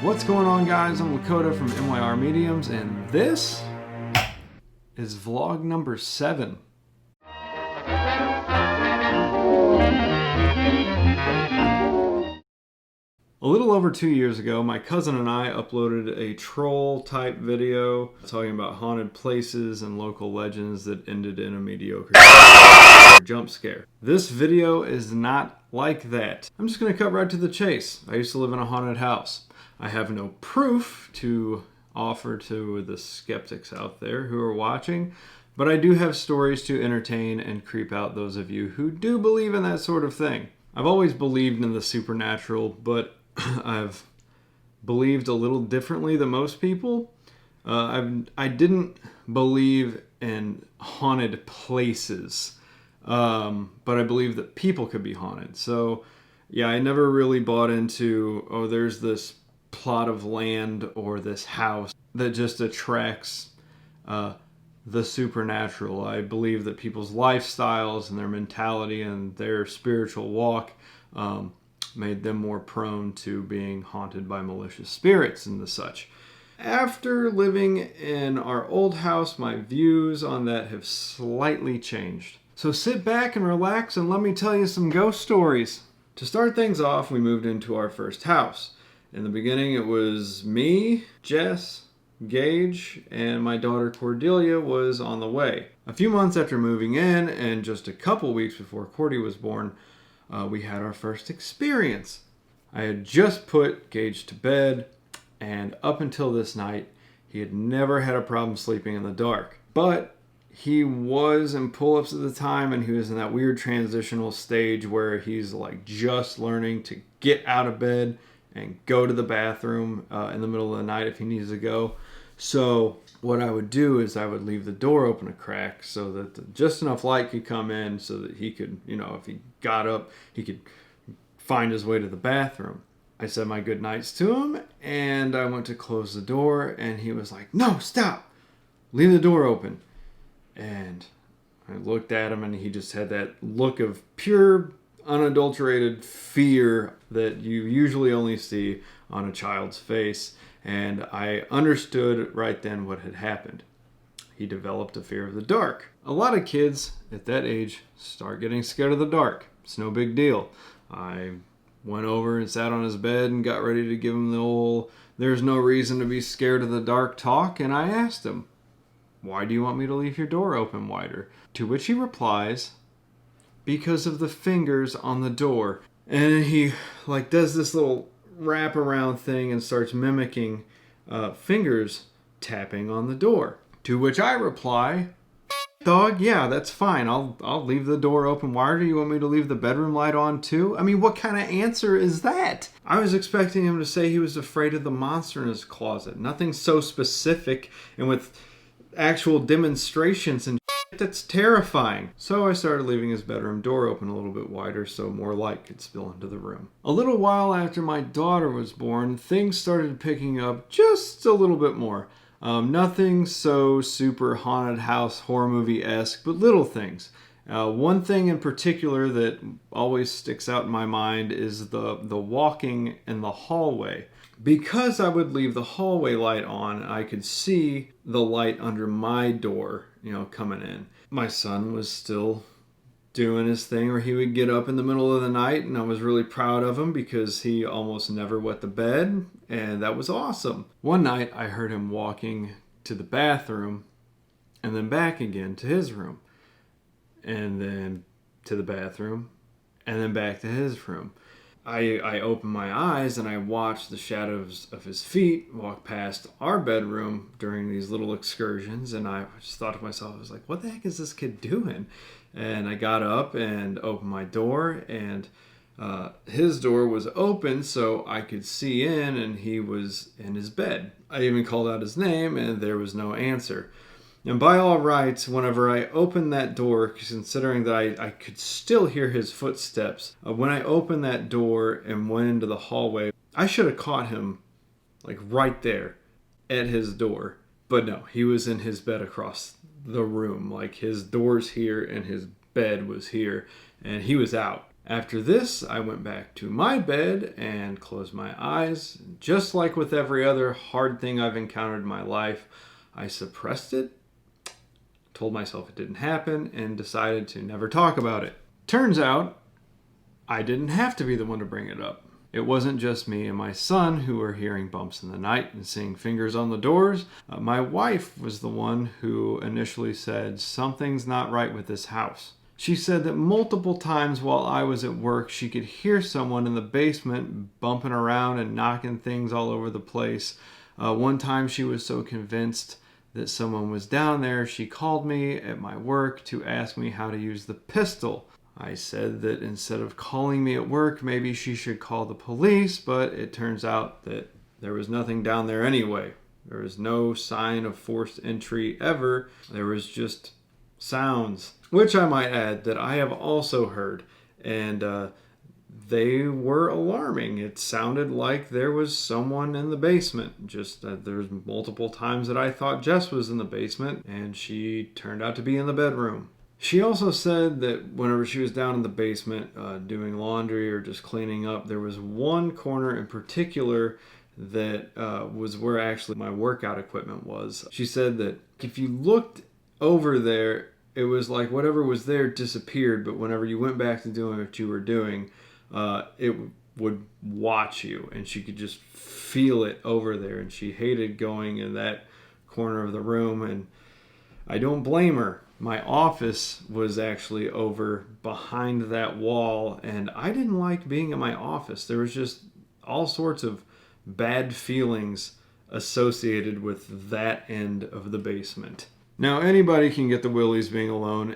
What's going on, guys? I'm Lakota from Meyer Mediums, and this is vlog number 7. A little over 2 years ago, my cousin and I uploaded a troll type video talking about haunted places and local legends that ended in a mediocre jump scare. This video is not like that. I'm just going to cut right to the chase. I used to live in a haunted house. I have no proof to offer to the skeptics out there who are watching, but I do have stories to entertain and creep out those of you who do believe in that sort of thing. I've always believed in the supernatural, but I've believed a little differently than most people. I didn't believe in haunted places, but I believe that people could be haunted. So yeah, I never really bought into, oh, there's this plot of land or this house that just attracts the supernatural. I believe that people's lifestyles and their mentality and their spiritual walk made them more prone to being haunted by malicious spirits and the such. After living in our old house, my views on that have slightly changed. So sit back and relax and let me tell you some ghost stories. To start things off, we moved into our first house. In the beginning, it was me, Jess, Gage, and my daughter Cordelia was on the way. A few months after moving in, and just a couple weeks before Cordy was born, we had our first experience. I had just put Gage to bed, and up until this night, he had never had a problem sleeping in the dark. But he was in pull-ups at the time, and he was in that weird transitional stage where he's like just learning to get out of bed and go to the bathroom in the middle of the night if he needs to go. So what I would do is I would leave the door open a crack so that just enough light could come in so that he could, if he got up, he could find his way to the bathroom. I said my good nights to him, and I went to close the door, and he was like, "No, stop! Leave the door open." And I looked at him, and he just had that look of pure, unadulterated fear that you usually only see on a child's face. And I understood right then what had happened. He developed a fear of the dark. A lot of kids at that age start getting scared of the dark. It's no big deal. I went over and sat on his bed and got ready to give him the old, "there's no reason to be scared of the dark" talk. And I asked him, "Why do you want me to leave your door open wider?" To which he replies, "Because of the fingers on the door." And he does this little wrap around thing and starts mimicking fingers tapping on the door. To which I reply, "Dog, yeah, that's fine. I'll leave the door open wider. You want me to leave the bedroom light on too?" I mean, what kind of answer is that? I was expecting him to say he was afraid of the monster in his closet. Nothing so specific and with actual demonstrations and that's terrifying. So I started leaving his bedroom door open a little bit wider so more light could spill into the room. A little while after my daughter was born, things started picking up just a little bit more. Nothing so super haunted house horror movie-esque, but little things. One thing in particular that always sticks out in my mind is the walking in the hallway. Because I would leave the hallway light on, I could see the light under my door, coming in. My son was still doing his thing where he would get up in the middle of the night, and I was really proud of him because he almost never wet the bed, and that was awesome. One night I heard him walking to the bathroom and then back again to his room, and then to the bathroom and then back to his room. I opened my eyes and I watched the shadows of his feet walk past our bedroom during these little excursions, and I just thought to myself, I was like, what the heck is this kid doing? And I got up and opened my door, and his door was open so I could see in, and he was in his bed. I even called out his name, and there was no answer. And by all rights, whenever I opened that door, considering that I could still hear his footsteps, when I opened that door and went into the hallway, I should have caught him right there at his door. But no, he was in his bed across the room. His door's here and his bed was here, and he was out. After this, I went back to my bed and closed my eyes. Just like with every other hard thing I've encountered in my life, I suppressed it, told myself it didn't happen, and decided to never talk about it. Turns out, I didn't have to be the one to bring it up. It wasn't just me and my son who were hearing bumps in the night and seeing fingers on the doors. My wife was the one who initially said, "Something's not right with this house." She said that multiple times while I was at work, she could hear someone in the basement bumping around and knocking things all over the place. One time she was so convinced that someone was down there, she called me at my work to ask me how to use the pistol. I said that instead of calling me at work, maybe she should call the police, but it turns out that there was nothing down there anyway. There was no sign of forced entry ever. There was just sounds, which I might add that I have also heard, and they were alarming. It sounded like there was someone in the basement. Just there's multiple times that I thought Jess was in the basement, and she turned out to be in the bedroom. She also said that whenever she was down in the basement doing laundry or just cleaning up, there was one corner in particular that was where actually my workout equipment was. She said that if you looked over there, it was like whatever was there disappeared, but whenever you went back to doing what you were doing, it would watch you, and she could just feel it over there, and she hated going in that corner of the room, and I don't blame her. My office was actually over behind that wall, and I didn't like being in my office. There was just all sorts of bad feelings associated with that end of the basement. Now, anybody can get the willies being alone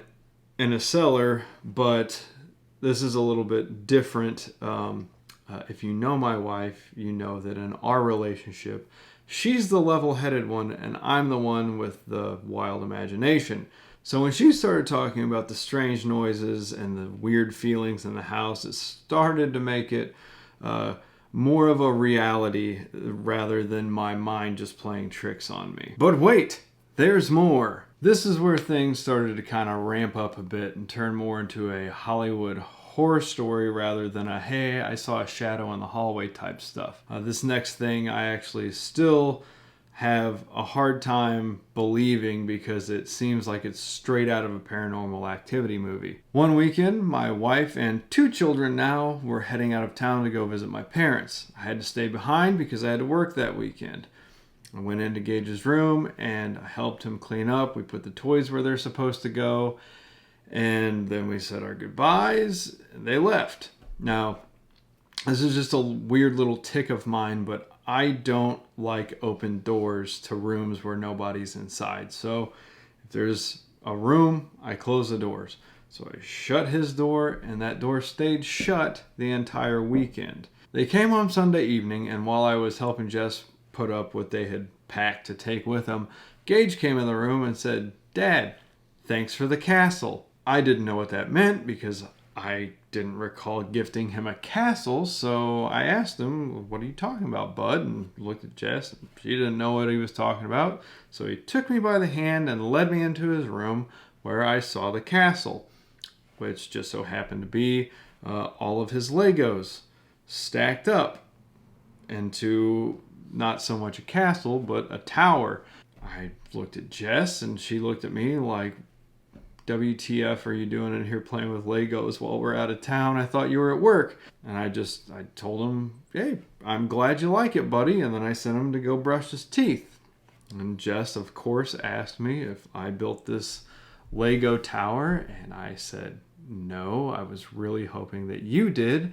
in a cellar, but this is a little bit different. If you know my wife, you know that in our relationship, she's the level-headed one, and I'm the one with the wild imagination. So when she started talking about the strange noises and the weird feelings in the house, it started to make it more of a reality rather than my mind just playing tricks on me. But wait! There's more. This is where things started to kind of ramp up a bit and turn more into a Hollywood horror story rather than a, hey, I saw a shadow in the hallway type stuff. This next thing I actually still have a hard time believing because it seems like it's straight out of a Paranormal Activity movie. One weekend, my wife and 2 children now were heading out of town to go visit my parents. I had to stay behind because I had to work that weekend. I went into Gage's room and I helped him clean up. We put the toys where they're supposed to go. And then we said our goodbyes and they left. Now, this is just a weird little tick of mine, but I don't like open doors to rooms where nobody's inside. So if there's a room, I close the doors. So I shut his door and that door stayed shut the entire weekend. They came home Sunday evening, and while I was helping Jess put up what they had packed to take with them, Gage came in the room and said, "Dad, thanks for the castle." I didn't know what that meant because I didn't recall gifting him a castle, so I asked him, "What are you talking about, bud?" And looked at Jess. She didn't know what he was talking about, so he took me by the hand and led me into his room where I saw the castle, which just so happened to be all of his Legos stacked up into not so much a castle, but a tower. I looked at Jess and she looked at me like, "WTF are you doing in here playing with Legos while we're out of town? I thought you were at work." And I told him, "Hey, I'm glad you like it, buddy." And then I sent him to go brush his teeth. And Jess, of course, asked me if I built this Lego tower. And I said, "No, I was really hoping that you did."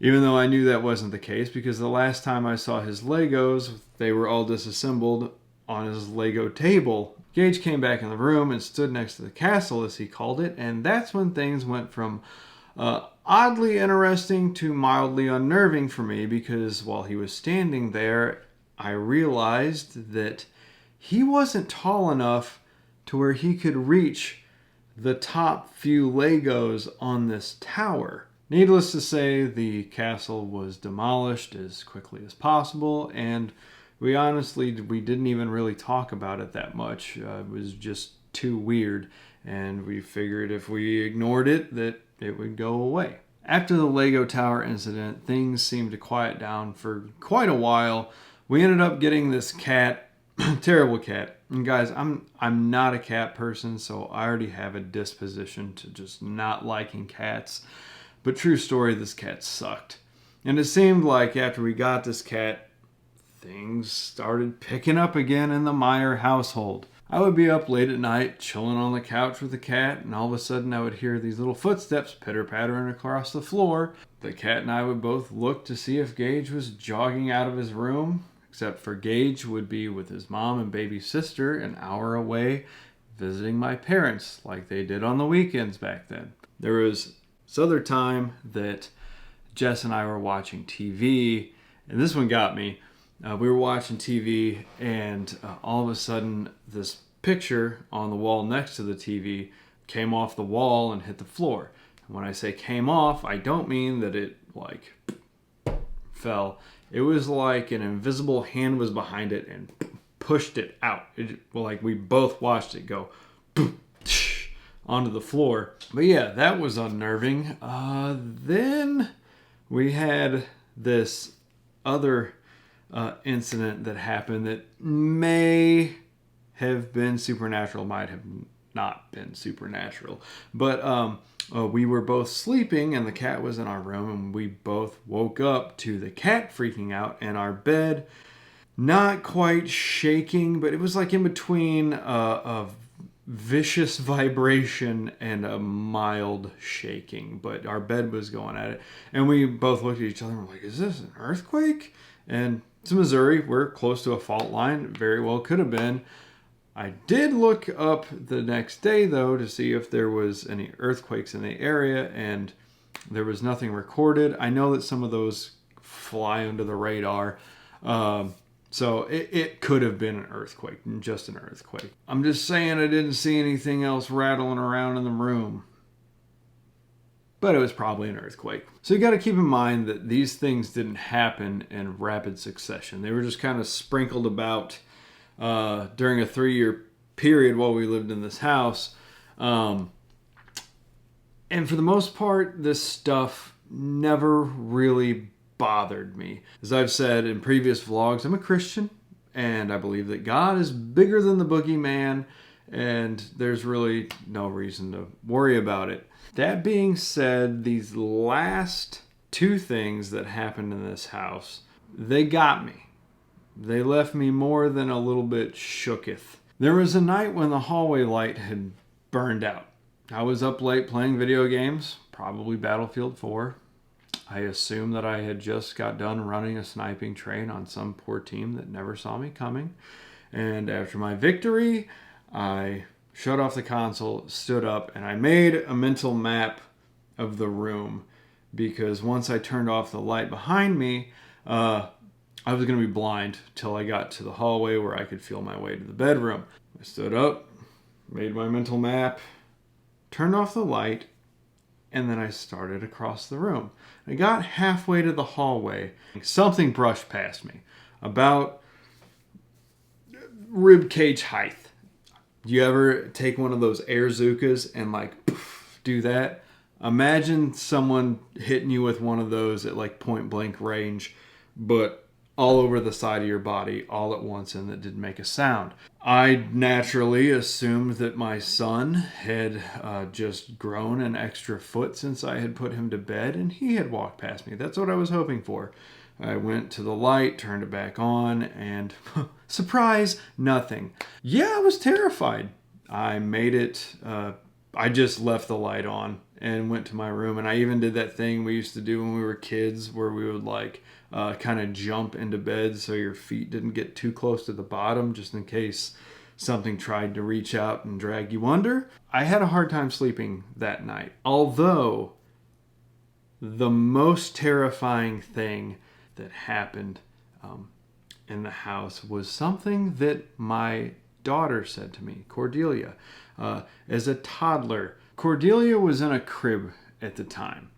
Even though I knew that wasn't the case, because the last time I saw his Legos, they were all disassembled on his Lego table. Gage came back in the room and stood next to the castle, as he called it, and that's when things went from oddly interesting to mildly unnerving for me, because while he was standing there, I realized that he wasn't tall enough to where he could reach the top few Legos on this tower. Needless to say, the castle was demolished as quickly as possible, and we didn't even really talk about it that much. It was just too weird, and we figured if we ignored it, that it would go away. After the Lego Tower incident, things seemed to quiet down for quite a while. We ended up getting this cat, terrible cat. And guys, I'm not a cat person, so I already have a disposition to just not liking cats. But true story, this cat sucked. And it seemed like after we got this cat, things started picking up again in the Meyer household. I would be up late at night, chilling on the couch with the cat, and all of a sudden I would hear these little footsteps pitter-pattering across the floor. The cat and I would both look to see if Gage was jogging out of his room, except for Gage would be with his mom and baby sister an hour away visiting my parents like they did on the weekends back then. There was this other time that Jess and I were watching TV, and this one got me. We were watching TV, and all of a sudden, this picture on the wall next to the TV came off the wall and hit the floor. And when I say came off, I don't mean that it, like, fell. It was like an invisible hand was behind it and pushed it out. Like, we both watched it go onto the floor. But yeah, that was unnerving. Then we had this other incident that happened that may have been supernatural, might have not been supernatural. But we were both sleeping and the cat was in our room, and we both woke up to the cat freaking out and our bed not quite shaking, but it was like in between a vicious vibration and a mild shaking. But our bed was going at it, and we both looked at each other and were like, is this an earthquake? And it's Missouri. We're close to a fault line. It very well could have been. I did look up the next day, though, to see if there was any earthquakes in the area, and there was nothing recorded. I know that some of those fly under the radar, so it could have been an earthquake, just an earthquake. I'm just saying I didn't see anything else rattling around in the room. But it was probably an earthquake. So you got to keep in mind that these things didn't happen in rapid succession. They were just kind of sprinkled about during a 3-year period while we lived in this house. And for the most part, this stuff never really bothered me. As I've said in previous vlogs, I'm a Christian, and I believe that God is bigger than the boogeyman, and there's really no reason to worry about it. That being said, these last 2 things that happened in this house, they got me. They left me more than a little bit shooketh. There was a night when the hallway light had burned out. I was up late playing video games, probably Battlefield 4. I assumed that I had just got done running a sniping train on some poor team that never saw me coming. And after my victory, I shut off the console, stood up, and I made a mental map of the room, because once I turned off the light behind me, I was going to be blind till I got to the hallway where I could feel my way to the bedroom. I stood up, made my mental map, turned off the light, and then I started across the room. I got halfway to the hallway. Something brushed past me, about rib cage height. Do you ever take one of those air Zookas and like poof, do that? Imagine someone hitting you with one of those at like point blank range, but all over the side of your body all at once, and that didn't make a sound. I naturally assumed that my son had just grown an extra foot since I had put him to bed, and he had walked past me. That's what I was hoping for. I went to the light, turned it back on, and surprise, nothing. Yeah, I was terrified. I made it, I just left the light on and went to my room. And I even did that thing we used to do when we were kids where we would like kind of jump into bed so your feet didn't get too close to the bottom, just in case something tried to reach out and drag you under. I had a hard time sleeping that night. Although the most terrifying thing that happened in the house was something that my daughter said to me, Cordelia. As a toddler, Cordelia was in a crib at the time,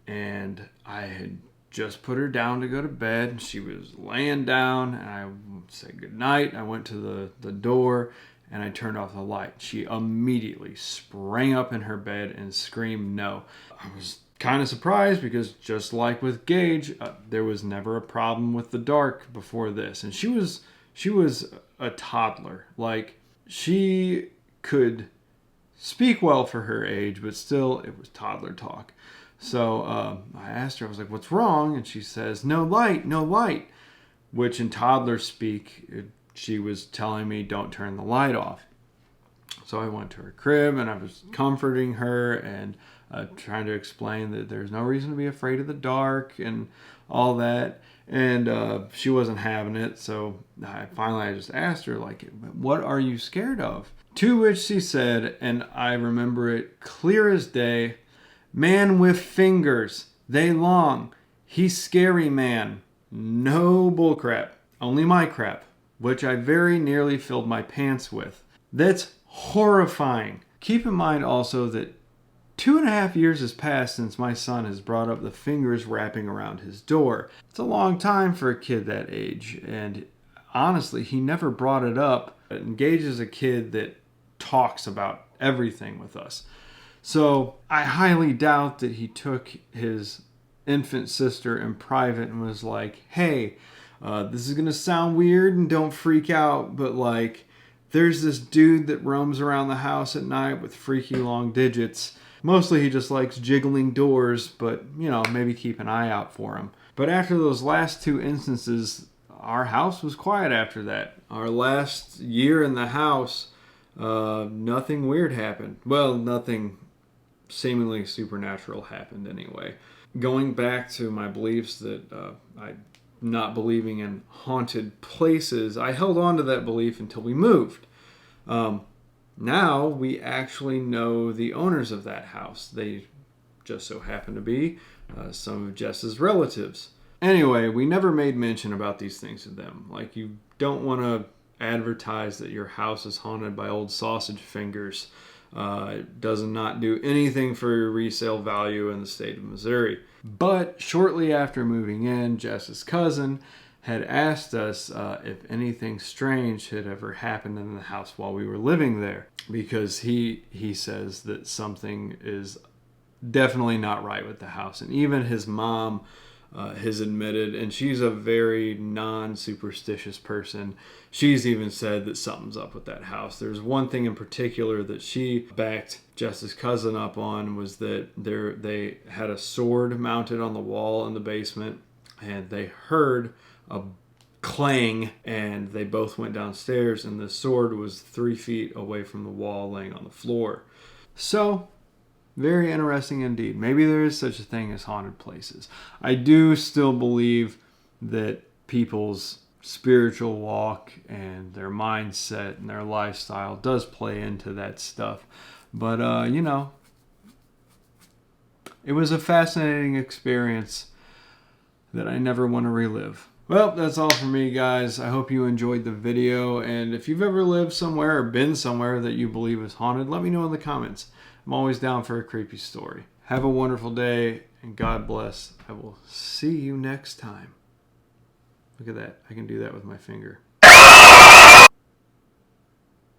and I had just put her down to go to bed. She was laying down, and I said goodnight. I went to the door, and I turned off the light. She immediately sprang up in her bed and screamed no. I was kind of surprised because just like with Gage, there was never a problem with the dark before this. And she was a toddler. Like, she could speak well for her age, but still it was toddler talk. So I asked her, I was like, what's wrong? And she says, no light, no light. Which in toddler speak, she was telling me, don't turn the light off. So I went to her crib and I was comforting her and trying to explain that there's no reason to be afraid of the dark and all that. And she wasn't having it. So I just asked her, like, what are you scared of? To which she said, and I remember it clear as day, man with fingers, they long. He's scary man. No bullcrap. Only my crap, which I very nearly filled my pants with. That's horrifying. Keep in mind also that 2.5 years has passed since my son has brought up the fingers wrapping around his door. It's a long time for a kid that age, and honestly, he never brought it up. It engages a kid that talks about everything with us. So I highly doubt that he took his infant sister in private and was like, hey, this is going to sound weird and don't freak out, but like, there's this dude that roams around the house at night with freaky long digits. Mostly he just likes jiggling doors, but, you know, maybe keep an eye out for him. But after those last 2 instances, our house was quiet after that. Our last year in the house, nothing weird happened. Well, nothing seemingly supernatural happened anyway. Going back to my beliefs that I not believing in haunted places, I held on to that belief until we moved. Now we actually know the owners of that house. They just so happen to be some of Jess's relatives. Anyway, we never made mention about these things to them. Like, you don't want to advertise that your house is haunted by old sausage fingers. It does not do anything for your resale value in the state of Missouri. But shortly after moving in, Jess's cousin had asked us if anything strange had ever happened in the house while we were living there, because he says that something is definitely not right with the house. And even his mom has admitted, and she's a very non-superstitious person, she's even said that something's up with that house. There's one thing in particular that she backed Jess's cousin up on, was that they had a sword mounted on the wall in the basement, and they heard a clang, and they both went downstairs, and the sword was 3 feet away from the wall laying on the floor. So, very interesting indeed. Maybe there is such a thing as haunted places. I do still believe that people's spiritual walk and their mindset and their lifestyle does play into that stuff. But, it was a fascinating experience that I never want to relive. Well, that's all for me, guys. I hope you enjoyed the video. And if you've ever lived somewhere or been somewhere that you believe is haunted, let me know in the comments. I'm always down for a creepy story. Have a wonderful day, and God bless. I will see you next time. Look at that. I can do that with my finger.